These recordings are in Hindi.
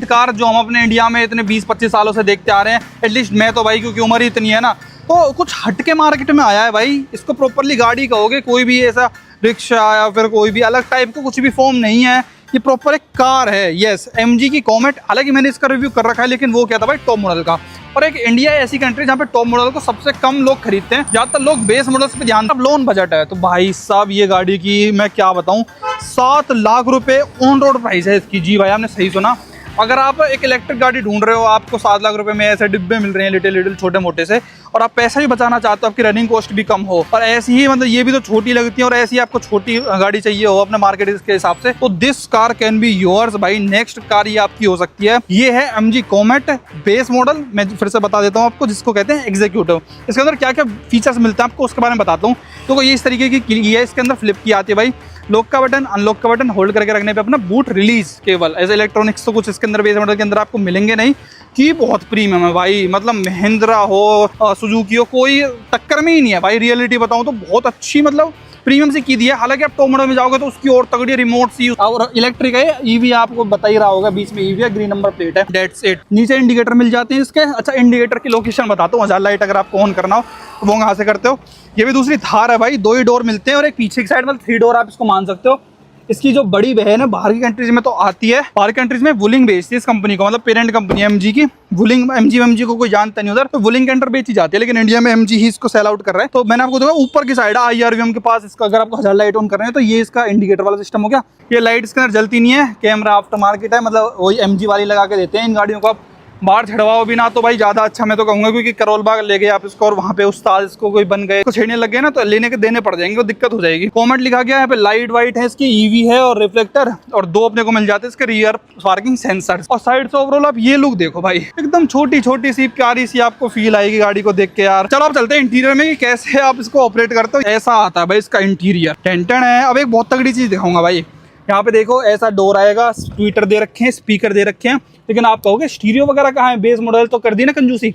कार जो हम अपने इंडिया में इतने 20-25 सालों से देखते आ रहे हैं, एटलीस्ट मैं तो भाई, क्योंकि उम्र ही इतनी है ना, तो कुछ हटके मार्केट में आया है भाई। इसको प्रॉपरली गाड़ी कहोगे, कोई भी ऐसा रिक्शा या फिर कोई भी अलग टाइप का कुछ भी फॉर्म नहीं है, ये प्रॉपर एक कार है। यस, MG की कॉमेट। हालांकि मैंने इसका रिव्यू कर रखा है, लेकिन वो क्या था भाई, टॉप मॉडल का। और एक इंडिया ऐसी कंट्री जहाँ पे टॉप मॉडल को सबसे कम लोग खरीदते हैं, ज़्यादातर लोग बेस मॉडल्स पे ध्यान। अब लोन बजट है तो भाई साहब ये गाड़ी की मैं क्या बताऊँ, 7 लाख रुपए ऑन रोड प्राइस है इसकी। जी भाई, आपने सही सुना। अगर आप एक इलेक्ट्रिक गाड़ी ढूंढ रहे हो, आपको 7 लाख रुपए में ऐसे डिब्बे मिल रहे हैं लिटिल छोटे मोटे से, और आप पैसा भी बचाना चाहते हो, आपकी रनिंग कॉस्ट भी कम हो, और ऐसी ही मतलब ये भी तो छोटी लगती है, और ऐसी आपको छोटी गाड़ी चाहिए हो अपने मार्केट के हिसाब से, तो this car can be yours भाई। नेक्स्ट कार ये आपकी हो सकती है। ये है MG कॉमेट बेस मॉडल। मैं फिर से बता देता हूँ आपको, जिसको कहते हैं एग्जीक्यूटिव। इसके अंदर क्या क्या फीचर्स मिलते हैं आपको उसके बारे में बताता हूँ। तो ये इस तरीके की है, इसके अंदर फ्लिप की आती है भाई। लॉक का बटन, अनलॉक का बटन होल्ड करके रखने पे अपना बूट रिलीज केवल। ऐसे इलेक्ट्रॉनिक्स तो कुछ इसके अंदर बेस मॉडल के अंदर आपको मिलेंगे नहीं। की बहुत प्रीमियम है भाई, मतलब महिंद्रा हो, सुजुकी हो, कोई टक्कर में ही नहीं है भाई। रियलिटी बताऊं तो बहुत अच्छी मतलब प्रीमियम से की दी है। हालांकि आप टॉप मॉडल में जाओगे तो उसकी और तगड़ी रिमोट सी, और इलेक्ट्रिक है, EV आपको बता ही रहा होगा, बीच में EV है, ग्रीन नंबर प्लेट है, डेट्स इट। नीचे इंडिकेटर मिल जाते हैं इसके। अच्छा, इंडिकेटर की लोकेशन बताता हूँ। हजार लाइट अगर आपको ऑन करना हो तो वो कहाँ से करते हो। ये भी दूसरी थार है भाई, 2 ही डोर मिलते हैं, और एक पीछे की साइड मतलब 3 डोर आप इसको मान सकते हो। इसकी जो बड़ी बहन है बाहर की कंट्रीज में तो आती है, बाहर की कंट्रीज में वुलिंग बेचती है इस कंपनी को, मतलब पेरेंट कंपनी MG की। वुलिंग MG को कोई जानता नहीं उधर, तो वुलिंग के अंडर बेची जाती है, लेकिन इंडिया में MG ही इसको सेल आउट कर रहा है। तो मैंने आपको देखा ऊपर की साइड IRVM के पास इसका, अगर आपको हजार लाइट ऑन कर रहे हैं तो ये इसका इंडिकेटर वाला सिस्टम हो गया। ये लाइट इसके अंदर जलती नहीं है, कैमरा आफ्टर मार्केट है, मतलब वही MG वाली लगा के देते हैं इन गाड़ियों को। आप बाहर छड़वाओ भी ना तो भाई ज़्यादा अच्छा मैं तो कहूँगा, क्योंकि करोल बाग ले गए आप इसको और वहाँ पे उस्ताद इसको कोई बन गए, कुछ छेड़ने लग गए ना तो लेने के देने पड़ जाएंगे, तो दिक्कत हो जाएगी। कॉमेट लिखा गया है, यहाँ पे लाइट वाइट है इसकी, EV है और रिफ्लेक्टर, और 2 अपने को मिल जाते हैं इसके रियर पार्किंग सेंसर। और साइड से ओवरऑल आप ये लुक देखो भाई, एकदम छोटी छोटी सी प्यारी सी आपको फील आएगी गाड़ी को देख के यार। चलो आप चलते हैं इंटीरियर में कि कैसे आप इसको ऑपरेट करते हो। ऐसा आता है भाई इसका इंटीरियर, टेंटन है। अब एक बहुत तगड़ी चीज़ दिखाऊंगा भाई, यहाँ पे देखो ऐसा डोर आएगा, ट्विटर दे रखे हैं, स्पीकर दे रखे हैं, लेकिन आप कहोगे स्टीरियो वगैरह कहाँ है, बेस मॉडल तो कर दी ना कंजूसी।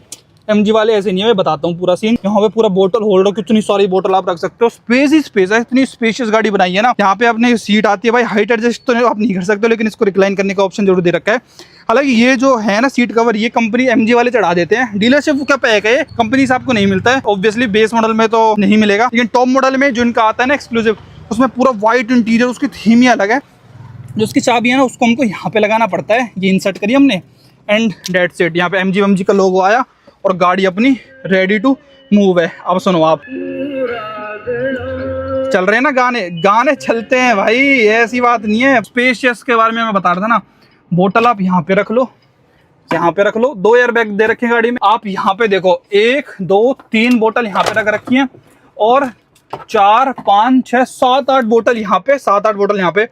MG वाले ऐसे नहीं है, मैं बताता हूँ पूरा सीन। यहाँ पे पूरा बोतल होल्डर, कितनी सारी बोतल आप रख सकते हो, स्पेस ही स्पेस है, इतनी स्पेशियस गाड़ी बनाई है ना। यहाँ पे अपने सीट आती है भाई, हाइट एडजस्ट तो आप नहीं कर सकते, लेकिन इसको रिक्लाइन करने का ऑप्शन जरूर दे रखा है। हालांकि ये जो है ना सीट कवर, ये कंपनी MG वाले चढ़ा देते हैं, डीलरशिप का पैक है, कंपनी से आपको नहीं मिलता है। ऑब्वियसली बेस मॉडल में तो नहीं मिलेगा, लेकिन टॉप मॉडल में जो इनका आता है ना एक्सक्लूसिव, उसमें पूरा व्हाइट इंटीरियर, उसकी थीम ही अलग है। जो उसकी चाबी है ना उसको हमको यहाँ पे लगाना पड़ता है, ये इंसर्ट करिए हमने, एंड डेट्स इट। यहाँ पे MG का लोगो आया और गाड़ी अपनी रेडी टू मूव है। अब सुनो, आप चल रहे हैं ना गाने चलते हैं भाई, ऐसी बात नहीं है। स्पेशियस के बारे में मैं बता रहा था ना, बोतल आप यहाँ पे रख लो, यहाँ पे रख लो, 2 एयर बैग दे रखे गाड़ी में। आप यहाँ पे देखो 1 2 3 बोतल यहाँ पे रख रखी है, और 4 5 6 7 8 बोतल यहाँ पे, 7 8 बोतल यहाँ पे।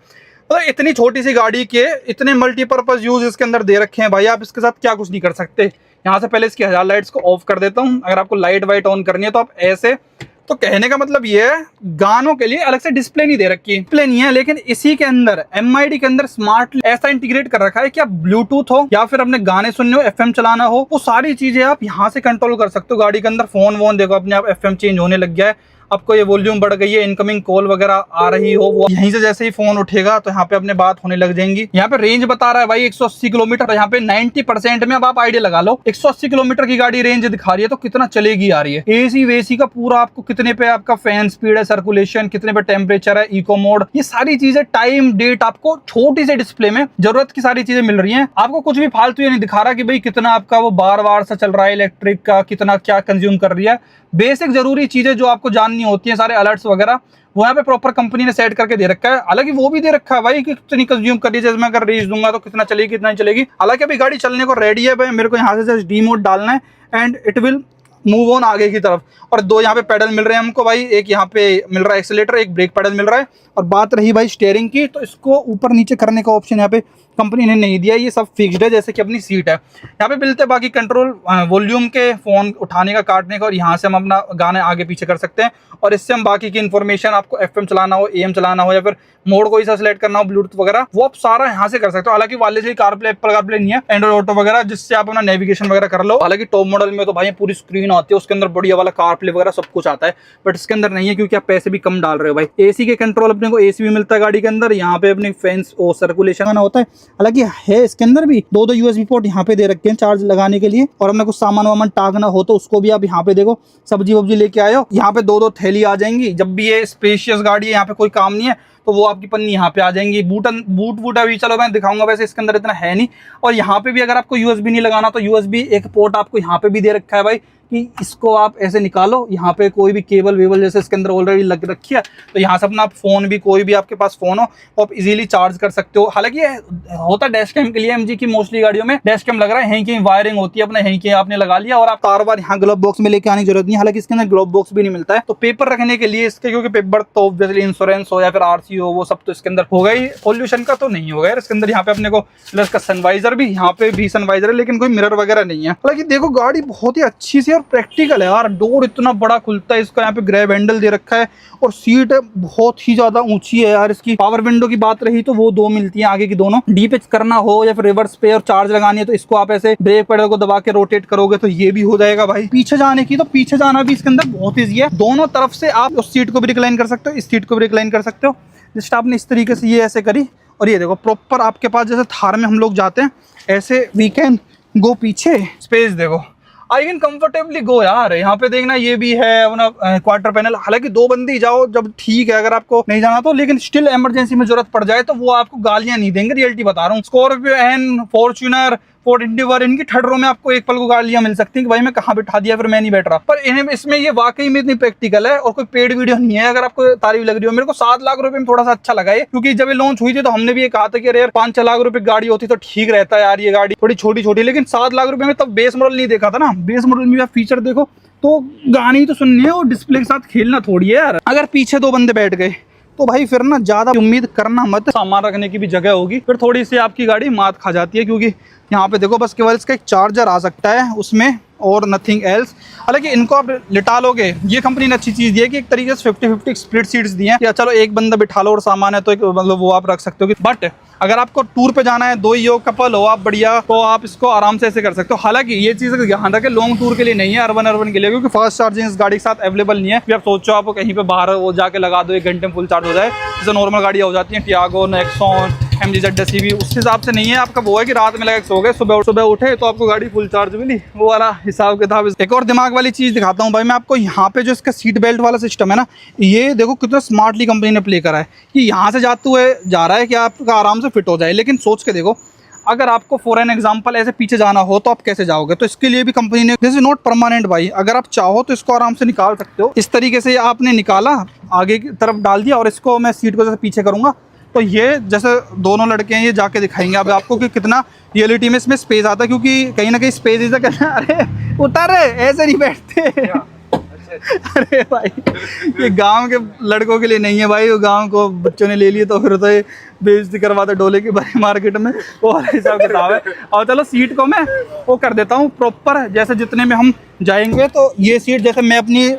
तो इतनी छोटी सी गाड़ी के इतने मल्टीपर्पज यूज इसके अंदर दे रखे हैं भाई, आप इसके साथ क्या कुछ नहीं कर सकते। यहाँ से पहले इसकी हजार लाइट्स को ऑफ कर देता हूँ। अगर आपको लाइट वाइट ऑन करनी है तो आप ऐसे, तो कहने का मतलब ये है, गानों के लिए अलग से डिस्प्ले नहीं दे रखी, डिस्प्ले नहीं है, लेकिन इसी के अंदर MID के अंदर स्मार्ट ऐसा इंटीग्रेट कर रखा है कि आप ब्लूटूथ हो या फिर अपने गाने सुनने हो, FM चलाना हो, वो सारी चीजें आप यहाँ से कंट्रोल कर सकते हो गाड़ी के अंदर। फोन वोन देखो अपने आप FM चेंज होने लग गया है, आपको ये वॉल्यूम बढ़ गई है, इनकमिंग कॉल वगैरह आ रही हो, वो यहीं से जैसे ही फोन उठेगा तो यहाँ पे अपने बात होने लग जाएंगी। यहाँ पे रेंज बता रहा है भाई 180 किलोमीटर, यहाँ पे 90% में अब आप आइडिया लगा लो, 180 किलोमीटर की गाड़ी रेंज दिखा रही है, तो कितना चलेगी आ रही है। AC वेसी का पूरा आपको कितने पे आपका फैन स्पीड है, सर्कुलेशन कितने पे, टेम्परेचर है, इको मोड, ये सारी चीजें, टाइम डेट, आपको छोटी से डिस्प्ले में जरूरत की सारी चीजें मिल रही है। आपको कुछ भी फालतू ये नहीं दिखा रहा कि भाई कितना आपका वो बार सा चल रहा है, इलेक्ट्रिक का कितना क्या कंज्यूम कर रही है। बेसिक जरूरी चीजें जो आपको जाननी होती है, सारे अलर्ट्स वगैरह, वो यहाँ पे प्रॉपर कंपनी ने सेट करके दे रखा है। हालांकि वो भी दे रखा है भाई कि कितनी कंज्यूम कर रही है, जैसे मैं अगर रेंज दूंगा तो कितना चलेगी कितना नहीं चलेगी। हालांकि अभी गाड़ी चलने को रेडी है भाई, मेरे को यहाँ से जस्ट डी मोड डालना है and it will move on आगे की तरफ। और 2 यहाँ पे पेडल मिल रहे हैं हमको भाई, एक यहाँ पे मिल रहा है एक्सीलेटर, एक ब्रेक पेडल मिल रहा है। और बात रही भाई स्टीयरिंग की, तो इसको ऊपर नीचे करने का ऑप्शन यहाँ पे कंपनी ने नहीं दिया, ये सब फिक्स्ड है जैसे कि अपनी सीट है। यहाँ पे मिलते बाकी कंट्रोल वॉल्यूम के, फोन उठाने का काटने का, और यहाँ से हम अपना गाने आगे पीछे कर सकते हैं। और इससे हम बाकी की इन्फॉर्मेशन, आपको FM चलाना हो, AM चलाना हो, या फिर मोड कोई सा सिलेक्ट करना हो, ब्लूटूथ वगैरह, वो आप सारा यहाँ से कर सकते हो। हालांकि वाले से कारप्ले, एप्पल कारप्ले नहीं है, एंड्रॉइड ऑटो वगैरह, जिससे आप अपना नेविगेशन वगैरह कर लो। हालांकि टॉप मॉडल में तो भाई पूरी स्क्रीन आती है, उसके अंदर बढ़िया वाला कारप्ले वगैरह सब कुछ आता है, बट इसके अंदर नहीं है क्योंकि आप पैसे भी कम डाल रहे हो भाई। AC के कंट्रोल अपने को AC भी मिलता है गाड़ी के अंदर, यहाँ पे अपनी फैंस और सर्कुलेशन होता है, हालांकि है इसके अंदर भी दो USB पोर्ट यहाँ पे दे रखे हैं चार्ज लगाने के लिए, और हमने कुछ सामान वामान टांगना हो तो उसको भी आप यहाँ पे देखो, सब्जी वब्जी लेके आए हो, यहाँ पे दो थैली आ जाएंगी। जब भी ये स्पेशियस गाड़ी है, यहाँ पे कोई काम नहीं है तो वो आपकी पन्नी यहाँ पे आ जाएंगी। बूट अभी चलो मैं दिखाऊंगा, वैसे इसके अंदर इतना है नहीं। और यहाँ पे भी अगर आपको USB नहीं लगाना तो USB एक पोर्ट आपको यहाँ पे भी दे रखा है भाई, कि इसको आप ऐसे निकालो, यहाँ पे कोई भी केबल वेबल जैसे इसके अंदर ऑलरेडी लग रखी है, तो यहाँ से अपना फ़ोन भी, कोई भी आपके पास फ़ोन हो तो आप इजीली चार्ज कर सकते हो। हालांकि ये होता डैश कैम के लिए, MG की मोस्टली गाड़ियों में डैश कैम लग रहा है, यहीं की वायरिंग होती है, अपना यहीं की आपने लगा लिया और आप बार बार यहाँ ग्लोव बॉक्स में लेके आने की जरूरत नहीं। हालांकि इसके अंदर ग्लोव बॉक्स भी नहीं मिलता है, तो पेपर रखने के लिए इसके, क्योंकि पेपर तो ऑब्वियसली इंश्योरेंस हो या फिर RC हो, वो सब तो इसके अंदर होगा ही। पॉल्यूशन का तो नहीं होगा यार इसके अंदर। यहाँ पे अपने को प्लस का सनवाइजर भी, यहाँ पे भी सनवाइजर है, लेकिन कोई मिरर वगैरह नहीं है। हालांकि देखो गाड़ी बहुत ही अच्छी सी और प्रैक्टिकल है यार, डोर इतना बड़ा खुलता है, इसका यहाँ पे ग्रैब हैंडल दे रखा है, और सीट बहुत ही ज्यादा ऊंची है यार। इसकी पावर विंडो की बात रही तो वो दो मिलती है आगे की दोनों। डी पिच करना हो या फिर रिवर्स पे और चार्ज लगानी है तो इसको आप ऐसे ब्रेक पेडल को दबा के रोटेट करोगे तो ये भी हो जाएगा भाई। पीछे जाने की तो पीछे जाना भी इसके अंदर बहुत ईजी है, दोनों तरफ से आप उस सीट को भी रिक्लाइन कर सकते हो, इस सीट को भी रिक्लाइन कर सकते हो। जस्ट आपने इस तरीके से ये ऐसे करी, और ये देखो प्रॉपर आपके पास जैसे थार में हम लोग जाते हैं ऐसे वी कैन गो। पीछे स्पेस देखो, आई कैन कंफर्टेबली गो यार। यहाँ पे देखना ये भी है अपना क्वार्टर पैनल। हालांकि दो बंदे जाओ जब ठीक है, अगर आपको नहीं जाना तो, लेकिन स्टिल इमरजेंसी में जरूरत पड़ जाए तो वो आपको गालियां नहीं देंगे, रियलिटी बता रहा हूँ। Scorpio N, Fortuner, Ford Endeavour, इनकी थर्ड रो में आपको एक पल को गालियां मिल सकती हैं कि भाई मैं कहाँ बिठा दिया, फिर मैं नहीं बैठ रहा। पर इन्हें इसमें ये वाकई में इतनी प्रैक्टिकल है और कोई पेड वीडियो नहीं है। अगर आपको तारीफ लग रही हो, मेरे को 7 लाख रुपए में थोड़ा सा अच्छा लगा है, क्योंकि जब ये लॉन्च हुई थी तो हमने भी ये कहा था कि अरे यार 5-6 लाख रुपए गाड़ी होती तो ठीक रहता है यार, ये गाड़ी थोड़ी छोटी छोटी, लेकिन 7 लाख रुपए में तब बेस मॉडल नहीं देखा था ना। बेस मॉडल में आप फीचर देखो तो गाने तो सुननी है और डिस्प्ले के साथ खेलना थोड़ी है यार। अगर पीछे दो बंदे बैठ गए तो भाई फिर ना ज्यादा उम्मीद करना मत, सामान रखने की भी जगह होगी, फिर थोड़ी सी आपकी गाड़ी मात खा जाती है। क्योंकि यहाँ पे देखो बस केवल इसका एक चार्जर आ सकता है उसमें और नथिंग एल्स। हालांकि इनको आप लिटा लोगे, ये कंपनी ने अच्छी चीज़ दी है कि एक तरीके से 50-50 स्प्लिट सीट्स दी हैं, या चलो एक बंदा बिठा लो और सामान है तो एक मतलब वो आप रख सकते हो। बट अगर आपको टूर पे जाना है, दो ही हो, कपल हो आप बढ़िया, तो आप इसको आराम से ऐसे कर सकते हो। हालांकि ये चीज़ ध्यान रखें, लॉन्ग टूर के लिए नहीं है, अर्बन के लिए, क्योंकि फास्ट चार्जिंग इस गाड़ी के साथ अवेलेबल नहीं है। फिर आप सोचो आप कहीं पे बाहर वो जाके लगा दो, 1 घंटे में फुल चार्ज हो जाए, जैसे नॉर्मल गाड़ियाँ हो जाती हैं, टियागो, नेक्सॉन, MG ZS भी, उस हिसाब से नहीं है। आपका वो है कि रात में लगा सो गए, सुबह उठे तो आपको गाड़ी फुल चार्ज मिली, वो वाला हिसाब किताब। एक और दिमाग वाली चीज़ दिखाता हूँ भाई मैं आपको। यहाँ पे जो इसका सीट बेल्ट वाला सिस्टम है ना, ये देखो कितना स्मार्टली कंपनी ने प्ले करा है कि यहाँ से जाते हुए जा रहा है कि आपका आराम से फिट हो जाए। लेकिन सोच के देखो, अगर आपको फॉर एन एग्जांपल ऐसे पीछे जाना हो तो आप कैसे जाओगे? तो इसके लिए भी कंपनी ने, दिस इज नॉट परमानेंट भाई, अगर आप चाहो तो इसको आराम से निकाल सकते हो। इस तरीके से आपने निकाला, आगे की तरफ डाल दिया, और इसको मैं सीट को जैसे पीछे करूँगा तो ये जैसे दोनों लड़के हैं ये जाके दिखाएंगे अब आपको कि कितना रियलिटी में इसमें स्पेस आता है। क्योंकि कहीं ना कहीं स्पेस इज कहना, अरे उतर ऐसे नहीं बैठते अरे भाई ये गांव के लड़कों के लिए नहीं है भाई, वो गांव को बच्चों ने ले लिए तो फिर तो ये बेइज्जती करवाते डोले की भाई मार्केट में, वो हिसाब किताब है। और चलो सीट को मैं वो कर देता हूँ प्रॉपर, जैसे जितने में हम जाएंगे तो ये सीट जैसे मैं अपनी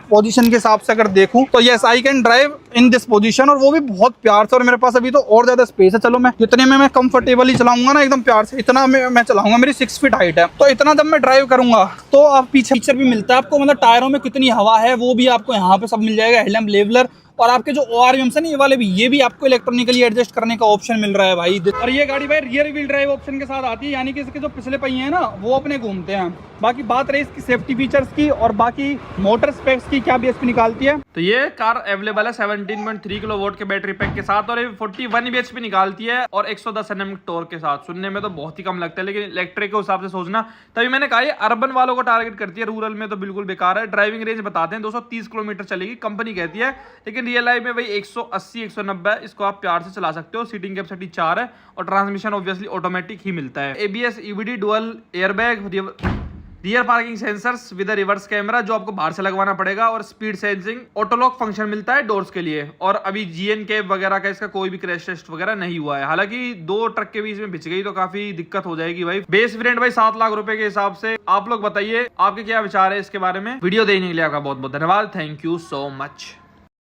पोजीशन के हिसाब से अगर देखूं तो yes I can drive in this position, और वो भी बहुत प्यार से। और मेरे पास अभी तो और ज़्यादा स्पेस है, चलो मैं जितने में मैं कंफर्टेबली चलाऊंगा ना एकदम प्यार से, इतना मैं चलाऊंगा। मेरी 6 फीट हाइट है, तो इतना जब मैं ड्राइव करूंगा तो आप पीछे फीचर भी मिलता है आपको, मतलब टायरों में कितनी हवा है वो भी आपको यहाँ पे सब मिल जाएगा, हेडलैम्प लेवलर, और आपके जो ORVMs है ना ये वाले भी, ये भी आपको इलेक्ट्रॉनिकली एडजस्ट करने का ऑप्शन मिल रहा है भाई। और ये गाड़ी भाई रियर व्हील ड्राइव ऑप्शन के साथ आती है, यानी कि इसके जो पिछले पहिए हैं ना वो अपने घूमते हैं। बाकी बात रही इसकी सेफ्टी फीचर्स की और बाकी मोटर स्पेक्स की, क्या BHP निकालती है, तो ये कार अवेलेबल है 17.3 किलोवाट के बैटरी पैक के साथ, और ये 41 BHP निकालती है और 110 Nm टॉर्क के साथ। सुनने में तो बहुत ही कम लगता है, लेकिन इलेक्ट्रिक के हिसाब से सोचना, तभी मैंने कहा ये अर्बन वालों को टारगेट करती है, रूरल में तो बिल्कुल बेकार है। ड्राइविंग रेंज बताते हैं 230 किलोमीटर चलेगी कंपनी कहती है, लेकिन रियल लाइफ में भाई 180-190। इसको आप प्यार से चला सकते हो। सीटिंग कैपेसिटी 4 है और ट्रांसमिशन ऑब्वियसली ऑटोमेटिक ही मिलता है। ABS, EBD, dual airbag, rear parking sensors with reverse camera जो आपको बाहर से लगवाना पड़ेगा, और स्पीड सेंसिंग, ऑटोलॉक फंक्शन मिलता है डोर्स के लिए। और अभी GNK वगैरह का इसका कोई भी क्रैश टेस्ट वगैरह नहीं हुआ है। हालांकि 2 ट्रक के बीच में भिज गई तो काफी दिक्कत हो जाएगी भाई। बेस वेरिएंट भाई 7 लाख रुपए के हिसाब से। आप लोग बताइए आपके क्या विचार है इसके बारे में। वीडियो देखने के लिए आपका बहुत बहुत धन्यवाद। Thank you so much.